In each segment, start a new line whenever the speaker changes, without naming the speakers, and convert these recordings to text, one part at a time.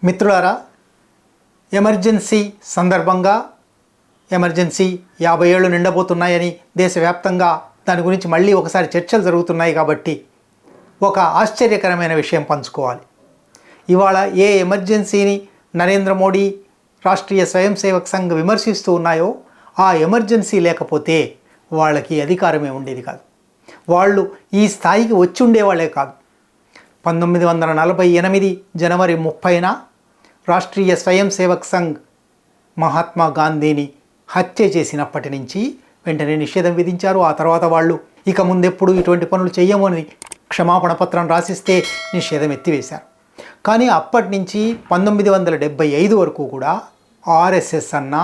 మిత్రులారా, ఎమర్జెన్సీ సందర్భంగా ఎమర్జెన్సీ 50 ఏళ్ళు నిండబోతున్నాయని దేశవ్యాప్తంగా దాని గురించి మళ్ళీ ఒకసారి చర్చలు జరుగుతున్నాయి. కాబట్టి ఒక ఆశ్చర్యకరమైన విషయం పంచుకోవాలి. ఇవాళ ఏ ఎమర్జెన్సీని నరేంద్ర మోడీ రాష్ట్రీయ స్వయం సేవక్ సంఘ్ విమర్శిస్తూ ఉన్నాయో ఆ ఎమర్జెన్సీ లేకపోతే వాళ్ళకి అధికారమే ఉండేది కాదు. వాళ్ళు ఈ స్థాయికి వచ్చి ఉండేవాళ్ళే కాదు. 1948 జనవరి 30న రాష్ట్రీయ స్వయం సేవక్ సంఘ్ మహాత్మా గాంధీని హత్య చేసినప్పటి నుంచి వెంటనే నిషేధం విధించారు. ఆ తర్వాత వాళ్ళు ఇక ముందెప్పుడు ఇటువంటి పనులు చెయ్యమని క్షమాపణ పత్రం రాసిస్తే నిషేధం ఎత్తివేశారు. కానీ అప్పటి నుంచి 1975 వరకు కూడా ఆర్ఎస్ఎస్ అన్నా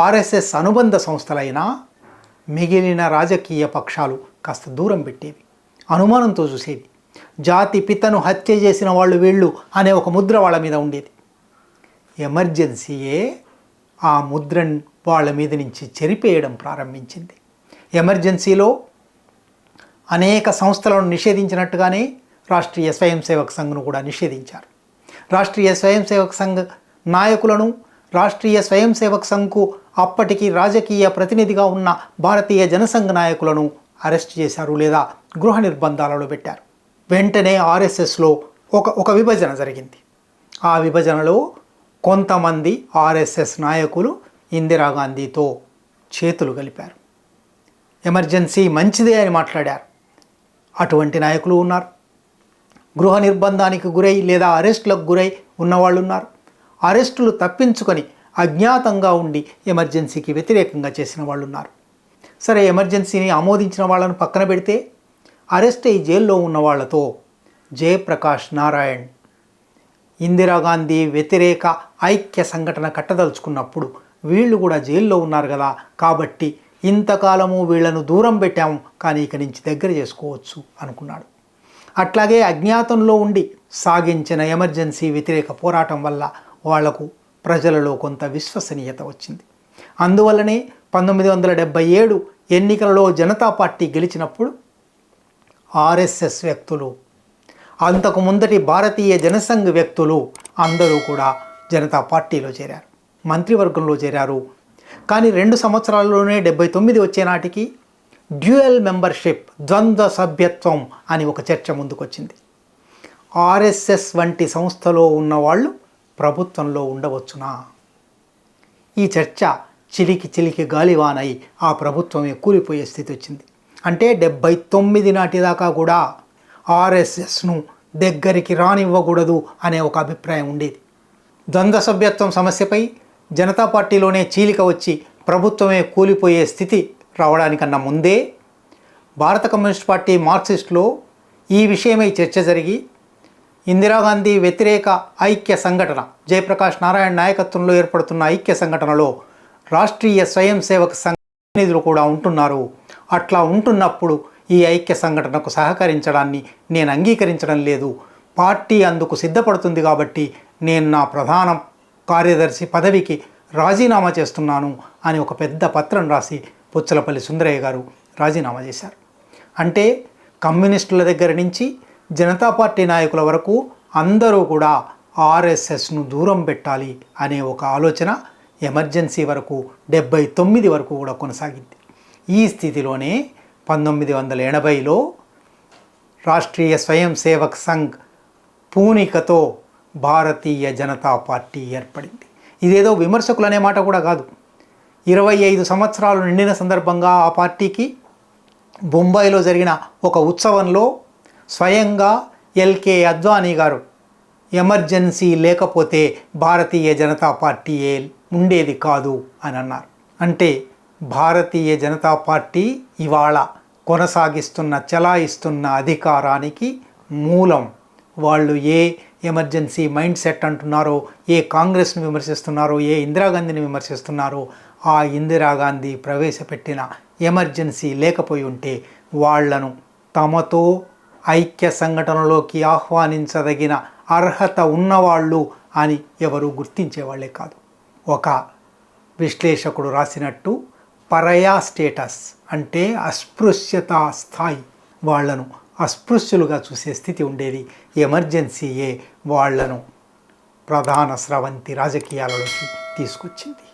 ఆర్ఎస్ఎస్ అనుబంధ సంస్థలైనా మిగిలిన రాజకీయ పక్షాలు కాస్త దూరం పెట్టేవి, అనుమానంతో చూసేవి. జాతి పితను హత్య చేసిన వాళ్ళు వీళ్ళు అనే ఒక ముద్ర వాళ్ళ మీద ఉండేది. ఎమర్జెన్సీయే ఆ ముద్రను వాళ్ళ మీద నుంచి చెరిపేయడం ప్రారంభించింది. ఎమర్జెన్సీలో అనేక సంస్థలను నిషేధించినట్టుగానే రాష్ట్రీయ స్వయం సేవక్ సంఘ్ను కూడా నిషేధించారు. రాష్ట్రీయ స్వయం సేవక్ సంఘ్ నాయకులను, రాష్ట్రీయ స్వయం సేవక్ సంఘ్కు అప్పటికి రాజకీయ ప్రతినిధిగా ఉన్న భారతీయ జనసంఘ్ నాయకులను అరెస్ట్ చేశారు లేదా గృహ నిర్బంధాలలో పెట్టారు. వెంటనే ఆర్ఎస్ఎస్లో ఒక విభజన జరిగింది. ఆ విభజనలో కొంతమంది ఆర్ఎస్ఎస్ నాయకులు ఇందిరాగాంధీతో చేతులు కలిపారు. ఎమర్జెన్సీ మంచిదే అని మాట్లాడారు. అటువంటి నాయకులు ఉన్నారు. గృహ నిర్బంధానికి గురై లేదా అరెస్టులకు గురై ఉన్నవాళ్ళు ఉన్నారు. అరెస్టులు తప్పించుకొని అజ్ఞాతంగా ఉండి ఎమర్జెన్సీకి వ్యతిరేకంగా చేసిన వాళ్ళు ఉన్నారు. సరే, ఎమర్జెన్సీని ఆమోదించిన వాళ్ళను పక్కన పెడితే అరెస్ట్ అయ్యి జైల్లో ఉన్న వాళ్లతో జయప్రకాష్ నారాయణ్ ఇందిరాగాంధీ వ్యతిరేక ఐక్య సంఘటన కట్టదలుచుకున్నప్పుడు వీళ్ళు కూడా జైల్లో ఉన్నారు కదా, కాబట్టి ఇంతకాలము వీళ్లను దూరం పెట్టాము కానీ ఇక నుంచి దగ్గర చేసుకోవచ్చు అనుకున్నాడు. అట్లాగే అజ్ఞాతంలో ఉండి సాగించిన ఎమర్జెన్సీ వ్యతిరేక పోరాటం వల్ల వాళ్లకు ప్రజలలో కొంత విశ్వసనీయత వచ్చింది. అందువల్లనే 1977 ఎన్నికలలో జనతా పార్టీ గెలిచినప్పుడు ఆర్ఎస్ఎస్ వ్యక్తులు, అంతకు ముందటి భారతీయ జనసంఘ్ వ్యక్తులు అందరూ కూడా జనతా పార్టీలో చేరారు, మంత్రివర్గంలో చేరారు. కానీ 2 సంవత్సరాల్లోనే 79 వచ్చే నాటికి డ్యూయల్ మెంబర్షిప్, ద్వంద్వ సభ్యత్వం అని ఒక చర్చ ముందుకొచ్చింది. ఆర్ఎస్ఎస్ వంటి సంస్థలో ఉన్నవాళ్ళు ప్రభుత్వంలో ఉండవచ్చునా? ఈ చర్చ చిలికి గాలివానై ఆ ప్రభుత్వమే కూలిపోయే స్థితి వచ్చింది. అంటే 79 నాటిదాకా కూడా ఆర్ఎస్ఎస్ను దగ్గరికి రానివ్వకూడదు అనే ఒక అభిప్రాయం ఉండేది. ద్వంద్వ సభ్యత్వం సమస్యపై జనతా పార్టీలోనే చీలిక వచ్చి ప్రభుత్వమే కూలిపోయే స్థితి రావడానికన్నా ముందే భారత కమ్యూనిస్ట్ పార్టీ మార్క్సిస్టులో ఈ విషయమై చర్చ జరిగి ఇందిరాగాంధీ వ్యతిరేక ఐక్య సంఘటన, జయప్రకాష్ నారాయణ్ నాయకత్వంలో ఏర్పడుతున్న ఐక్య సంఘటనలో రాష్ట్రీయ స్వయం సేవక్ సంఘ ప్రతినిధులు కూడా ఉంటున్నారు. అట్లా ఉంటున్నప్పుడు ఈ ఐక్య సంఘటనకు సహకరించడాన్ని నేను అంగీకరించడం లేదు, పార్టీ అందుకు సిద్ధపడుతుంది కాబట్టి నేను నా ప్రధాన కార్యదర్శి పదవికి రాజీనామా చేస్తున్నాను అని ఒక పెద్ద పత్రం రాసి పుచ్చలపల్లి సుందరయ్య గారు రాజీనామా చేశారు. అంటే కమ్యూనిస్టుల దగ్గర నుంచి జనతా పార్టీ నాయకుల వరకు అందరూ కూడా ఆర్ఎస్ఎస్ను దూరం పెట్టాలి అనే ఒక ఆలోచన ఎమర్జెన్సీ వరకు 79 వరకు కూడా కొనసాగింది. ఈ స్థితిలోనే 1980లో రాష్ట్రీయ స్వయం సేవక్ సంఘ్ పూనికతో భారతీయ జనతా పార్టీ ఏర్పడింది. ఇదేదో విమర్శకులు అనే మాట కూడా కాదు. 25 సంవత్సరాలు నిండిన సందర్భంగా ఆ పార్టీకి బొంబాయిలో జరిగిన ఒక ఉత్సవంలో స్వయంగా ఎల్కే అద్వానీ గారు ఎమర్జెన్సీ లేకపోతే భారతీయ జనతా పార్టీ ఉండేది కాదు అని అన్నారు. అంటే భారతీయ జనతా పార్టీ ఇవాళ చలాయిస్తున్న అధికారానికి మూలం వాళ్ళు ఏ ఎమర్జెన్సీ మైండ్ సెట్ అంటున్నారో, ఏ కాంగ్రెస్ను విమర్శిస్తున్నారో, ఏ ఇందిరాగాంధీని విమర్శిస్తున్నారో, ఆ ఇందిరాగాంధీ ప్రవేశపెట్టిన ఎమర్జెన్సీ లేకపోయి ఉంటే వాళ్లను తమతో ఐక్య సంఘటనలోకి ఆహ్వానించదగిన అర్హత ఉన్నవాళ్ళు అని ఎవరూ గుర్తించేవాళ్లే కాదు. ఒక విశ్లేషకుడు రాసినట్టు పరయా స్టేటస్ అంటే అస్పృశ్యతా స్థాయి వాళ్లను అస్పృశ్యులుగా చూసే స్థితి ఉండేది. ఎమర్జెన్సీయే వాళ్లను ప్రధాన స్రవంతి రాజకీయాలలోకి తీసుకొచ్చింది.